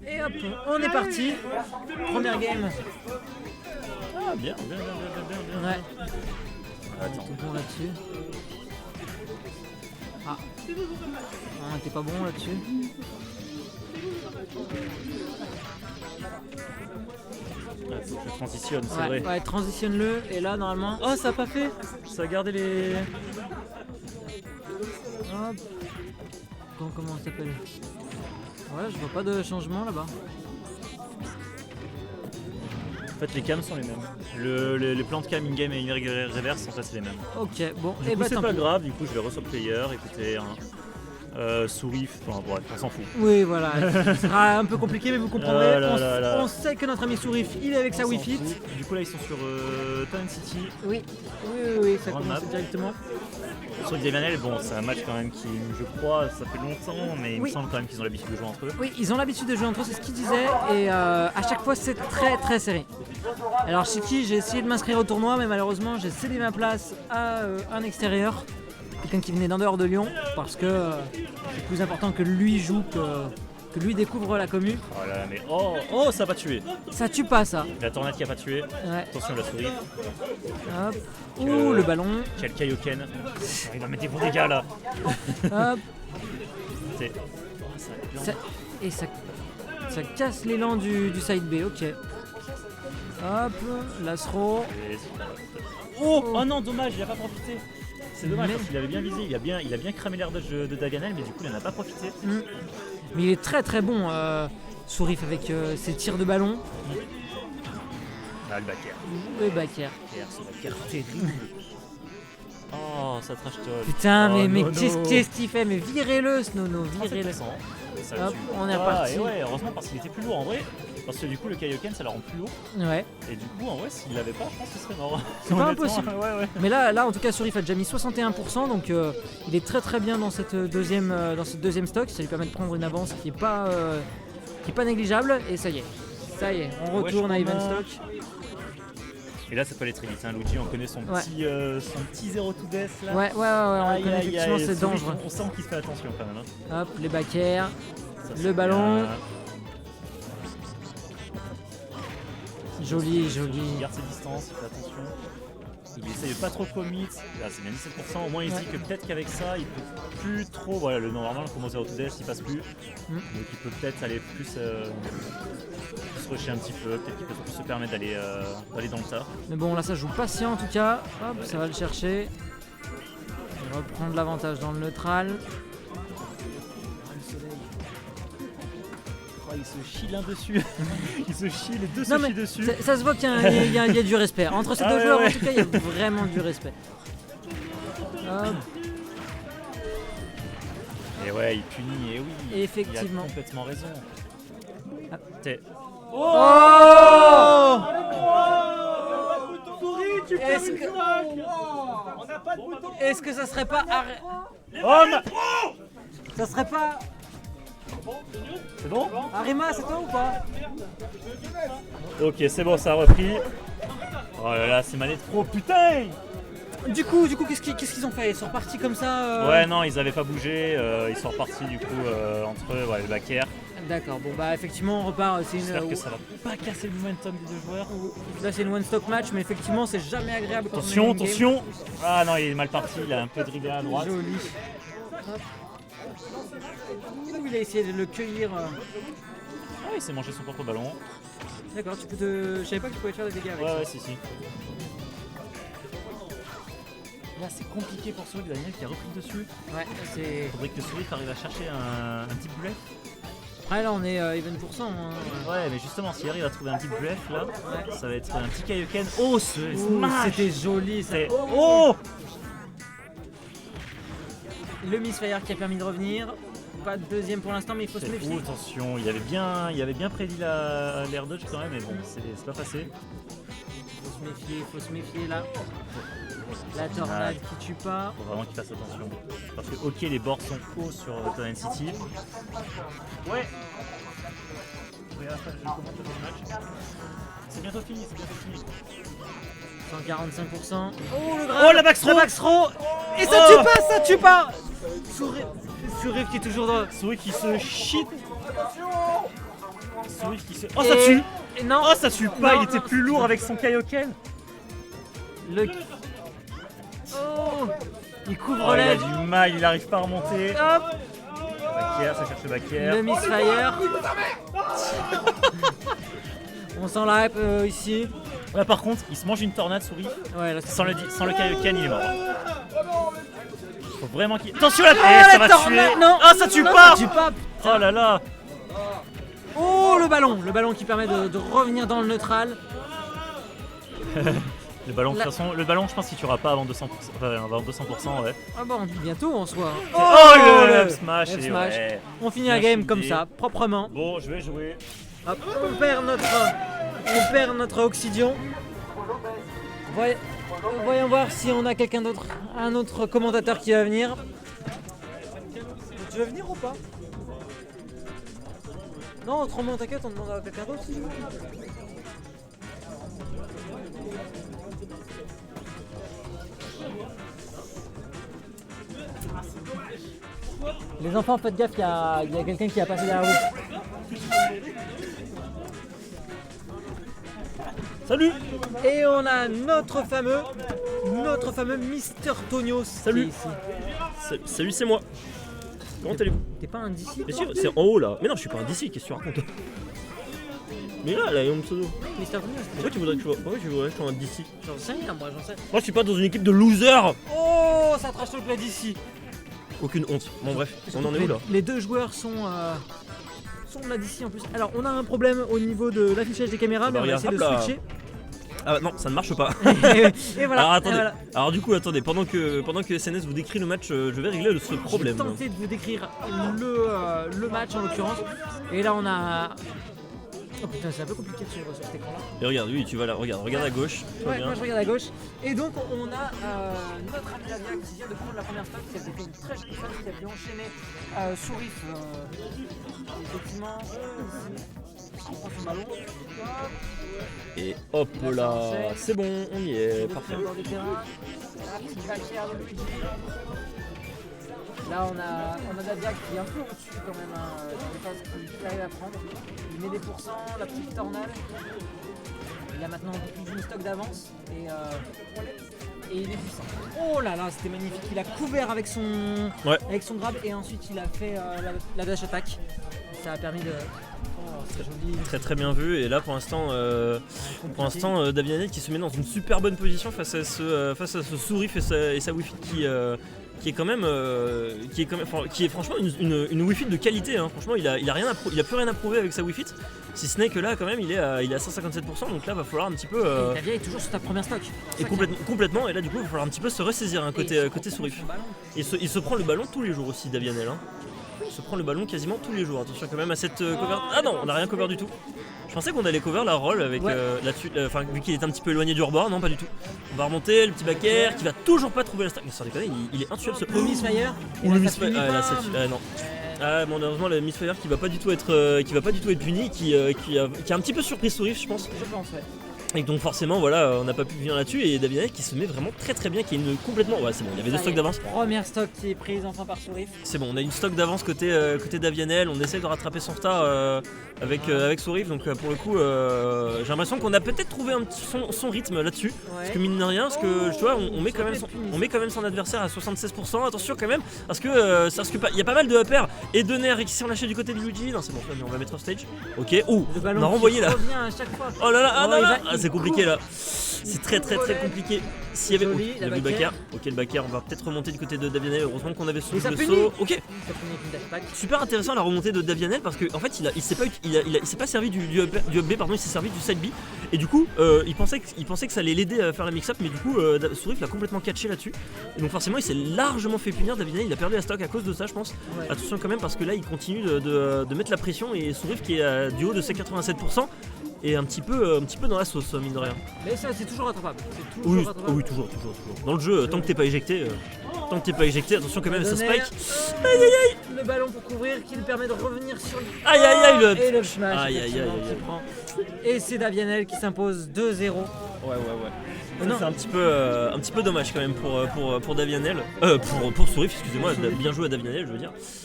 Et hop, on est parti. Première game. Ah, bien. Ouais. Attends. Tout bon là-dessus. Ah. On était pas bon là-dessus. Ouais, faut que je transitionne, c'est vrai. Ouais, transitionne-le. Et là, normalement. Oh, ça a pas fait. Ça a gardé les... Hop. Comment ça s'appelle? Ouais, je vois pas de changement là-bas. En fait, les cams sont les mêmes. Les plans de cam in-game et in-reverse sont c'est les mêmes. Ok, bon, Du et coup, bah c'est tant pas pis. grave, du coup, je vais re sur le player, écoutez, souris, enfin, bref, on s'en fout. Oui, voilà, ce sera un peu compliqué, mais vous comprendrez. Ah là là. On sait que notre ami Sourif, il est avec sa On s'en Wi-Fi. fout. Du coup, là, ils sont sur Town City. Oui, ça Grande commence map. directement. Sur Diagonal, bon, c'est un match quand même qui, je crois, ça fait longtemps, mais il me Oui. semble quand même qu'ils ont l'habitude de jouer entre eux. Oui, ils ont l'habitude de jouer entre eux, c'est ce qu'ils disaient, et à chaque fois c'est très très serré. Alors Shiki, j'ai essayé de m'inscrire au tournoi, mais malheureusement j'ai cédé ma place à un extérieur, quelqu'un qui venait d'en dehors de Lyon, parce que c'est plus important que lui joue que lui découvre la commu. Oh là là, mais oh, ça a pas tué. Ça tue pas ça. La tornade qui a pas tué. Ouais. Attention la souris. Hop. Ouh, le ballon. Quel Kaioken. Il va mettre des bons dégâts là. Hop. C'est- Et ça casse l'élan du side B, ok. Hop, l'Astro. Oh non, dommage, il a pas profité. C'est dommage Mais- parce qu'il avait bien visé, il a bien cramé l'air de Daganel, mais du coup il en a pas profité. Mais il est très très bon, Sourif, avec ses tirs de ballon. Ah, le backer. Le backer. C'est backer terrible. Oh, ça trash talk. Putain, Oh, mais Nono. qu'est-ce qu'il fait? Mais virez-le, Snono, virez-le. 37%. Ça Hop, tue. on est Ah, reparti. et ouais, heureusement parce qu'il était plus lourd en vrai. Parce que du coup, le Kaioken ça le rend plus lourd. Ouais. Et du coup, en vrai, s'il l'avait pas, je pense que ce serait mort. C'est pas Honnêtement, impossible. Ouais. Mais là, en tout cas, Sourif a déjà mis 61%, donc il est très très bien dans cette deuxième stock. Ça lui permet de prendre une avance qui est pas négligeable. Et ça y est, on retourne à Event Stock. Et là, ça peut aller très vite. Hein. Luigi, on connaît son petit 0 to death là. Ouais, on connaît effectivement, c'est dangereux. On sent qu'il fait attention quand même. Hein. Hop, les backers, Ça, le c'est ballon. bien. Joli. Il garde ses distances, il fait attention. Il essaye de pas trop commit. Là, c'est bien 17%. Au moins, il se dit que peut-être qu'avec ça, il peut plus trop. Voilà, le normal, comme au 0 to death, il passe plus. Donc, il peut peut-être aller plus rusher un petit peu. Peut-être qu'il peut plus se permettre d'aller dans le tas. Mais bon, là, ça joue patient en tout cas. Hop, ça va le chercher. Il va prendre l'avantage dans le neutral. Oh, il se chie l'un dessus. Il se chie, les deux Non, se mais chient dessus. ça se voit qu'il y a du respect. Entre ces Ah deux ouais, joueurs, ouais. en tout cas, il y a vraiment du respect. Hop. Et ouais, il punit, et oui. Effectivement. Il a complètement raison. Ah. T'es- Oh Est-ce que ça serait pas Oh, ça serait pas c'est bon? Arima, c'est toi ou pas? Ok, c'est bon, ça a repris. Oh là là, c'est manette pro, putain! Du coup, qu'est-ce qu'ils ont fait? Ils sont repartis comme ça Ouais, non, ils avaient pas bougé. Ils sont repartis du coup entre eux, ouais, le backer. D'accord, bon bah effectivement on repart, J'espère que ça va pas casser le momentum des deux joueurs. là c'est une one stock match, mais effectivement c'est jamais agréable quand Attention, on est in game. attention! Ah non, il est mal parti, il a un peu dribblé à droite. Joli. Hop. Ouh, il a essayé de le cueillir. Ah, il s'est mangé son propre ballon. D'accord, je savais pas que tu pouvais faire des dégâts avec ça. Ouais, si. Là, c'est compliqué pour Souris, Daniel qui a repris le dessus. Ouais, c'est. Faudrait que Souris arrive à chercher un deep breath. Après là on est even %. Hein. Ouais, mais justement, s'il arrive à trouver un deep breath là, Ouais. ça va être un petit Kaioken. Oh, ce Ouh, smash! c'était joli ça. C'est- Oh! Le misfire qui a permis de revenir. Pas de deuxième pour l'instant, mais il faut se méfier. Oh, attention, il avait bien prédit l'air dodge quand même, mais bon, c'est pas passé. Faut se méfier là. La tornade qui tue pas. Faut vraiment qu'il fasse attention. Parce que, ok, les bords sont hauts sur Town City. Ouais! Regarde, je commence le match. C'est bientôt fini. 145%. Oh le grave. Oh, la backthrow! Et ça tue pas. Sourire. Sourif qui est toujours dans. Sourif qui se shit. Sourif qui se. Oh, ça tue! Et non. Oh, ça tue pas, Non, il était non. plus lourd avec son Kaioken. Le. Oh. Il couvre Oh, il a l'aide. du mal, il arrive pas à remonter. Hop. Backer, ça cherche le backer. Le misfire. On sent la hype ici. Là, par contre, il se mange une tornade, Sourif. Ouais, là, Sans le Kaioken, il est mort. Faut vraiment qu'il. Attention la Oh, ça la va tornade. tuer! Non. Ah, ça tue Non, pas! ça tue pas. Oh là là! Oh, le ballon qui permet de revenir dans le neutral. Le ballon, de toute façon, le ballon, je pense qu'il tuera pas avant 200%. Enfin, avant 200%, ouais. Ah bon, bientôt en soi. Oh, le up smash! Up Et smash. ouais. On finit la Bien game comme shieldé. ça, proprement. Bon, je vais jouer. Hop, on perd notre Oxidion. Voyons voir si on a quelqu'un d'autre, un autre commentateur qui va venir. Tu veux venir ou pas? Non, autrement t'inquiète, on demande à quelqu'un d'autre si tu veux. Les enfants, faites gaffe, il y a quelqu'un qui a passé derrière vous. Salut! Et on a notre fameux Mister Tonios. Salut. qui est ici. Salut, c'est moi. Comment allez-vous? T'es pas un DC? Bien sûr, c'est en haut là. Mais non, je suis pas un DC, qu'est-ce que tu racontes? Mais là, il y a mon pseudo. Mister Tonios. Pourquoi tu voudrais que je sois un DC? J'en sais rien, moi j'en sais. Moi, je suis pas dans une équipe de losers. Oh, ça trash talk la DC. Aucune honte. Bon, bref, on en est où là? Les deux joueurs sont de la DC en plus. Alors, on a un problème au niveau de l'affichage des caméras, mais on va regarde, essayer de hop là. switcher. Ah non, ça ne marche pas. Et voilà. Alors attendez. et voilà. Alors du coup, attendez. Pendant que SNS vous décrit le match, je vais régler ce J'ai problème. tenté de vous décrire le match en l'occurrence. Et là, on a. Oh putain, c'est un peu compliqué de suivre sur cet écran-là. Et regarde, oui, tu vas là. Regarde à gauche. Tout va Ouais, bien. moi je regarde à gauche. Et donc on a notre ami Lavia qui vient de prendre la première stock, qui a fait une très jolie phase, qui a pu enchaîner Sourif. Effectivement, ici, il prend son ballon. Hop, Et hop là, c'est bon, on y est, il parfait. au bord du terrain. Là, petit backer de Luigi. Là on a Lavia qui est un peu au-dessus quand même, sur les phases qu'il arrive à prendre. Il met des pourcents, la petite tornade. Il a maintenant un peu plus d'une stock d'avance et il est puissant. Oh là là, c'était magnifique. Il a couvert avec son grab et ensuite il a fait la dash attack. Ça a permis de. Oh, c'est joli. Très bien vu. Et là pour l'instant, Davianet qui se met dans une super bonne position face à ce Sourif et sa Wi-Fi qui est franchement une Wi-Fi de qualité. Hein. Franchement, il a plus rien à prouver avec sa Wi-Fi. Si ce n'est que là, quand même, il est à 157%. Donc là, va falloir un petit peu. Et Davia est toujours sur ta première stock. Et complètement. Et là, du coup, il va falloir un petit peu se ressaisir côté Sourif. Il se prend le ballon tous les jours aussi, Davianel. Hein. Il se prend le ballon quasiment tous les jours. Attention quand même à cette cover. Ah non, on n'a rien cover du tout. Je pensais qu'on allait cover la roll avec là-dessus. Enfin, vu qu'il est un petit peu éloigné du rebord, non, pas du tout. On va remonter le petit backer qui va toujours pas trouver la stack. Mais sans déconner, il est intuable ce. Le misfire. Ou le misfire. Non. Ah, malheureusement, le misfire qui va pas du tout être puni, qui a un petit peu surpris Sourif, je pense. Je pense, ouais. Et donc forcément voilà, on n'a pas pu venir là-dessus et Davianet qui se met vraiment très bien, qui est une complètement. Ouais c'est bon, il y avait deux stocks d'avance. Première stock qui est prise enfin par Sourif. C'est bon, on a une stock d'avance côté Davianel, on essaie de rattraper son retard avec Sourif, donc pour le coup j'ai l'impression qu'on a peut-être trouvé un petit son rythme là-dessus. Parce que mine de rien, parce que tu vois, on met quand même son adversaire à 76%, attention quand même, parce que il y a pas mal de uppers et de nerfs qui sont lâchés du côté de Luigi. Non c'est bon, mais on va mettre off stage. Ok, oh, on a renvoyé là. À chaque fois. Oh là là, c'est compliqué là. C'est très compliqué. S'il y avait. Joli, Il y avait le backer. Ok, le backer, on va peut-être remonter du côté de Davianel. Heureusement qu'on avait Mais ça le punit. saut. Ok, Ça finit avec une dash attack. super intéressant la remontée de Davianel parce qu'en fait il s'est pas servi du up B, pardon, il s'est servi du side B. Et du coup, il pensait que ça allait l'aider à faire la mix-up, mais du coup, Sourif l'a complètement catché là-dessus. Et donc forcément, il s'est largement fait punir. Davianel, il a perdu la stock à cause de ça, je pense. Ouais. Attention quand même parce que là, il continue de mettre la pression et Sourif qui est du haut de ses 87%. Et un petit peu dans la sauce, mine de rien. Mais ça, c'est toujours rattrapable. C'est toujours rattrapable. Oui, toujours. Dans le jeu, tant que t'es pas éjecté, attention quand même à ce Donner spike. Le ballon pour couvrir qui lui permet de revenir sur le. Aïe, Et le smash. Aïe, effectivement, qui prend. Et c'est Davianel qui s'impose 2-0 Ouais. Ça, Non. c'est un petit peu dommage quand même pour Davianel. Pour Sourif, excusez-moi, bien joué à Davianel, je veux dire.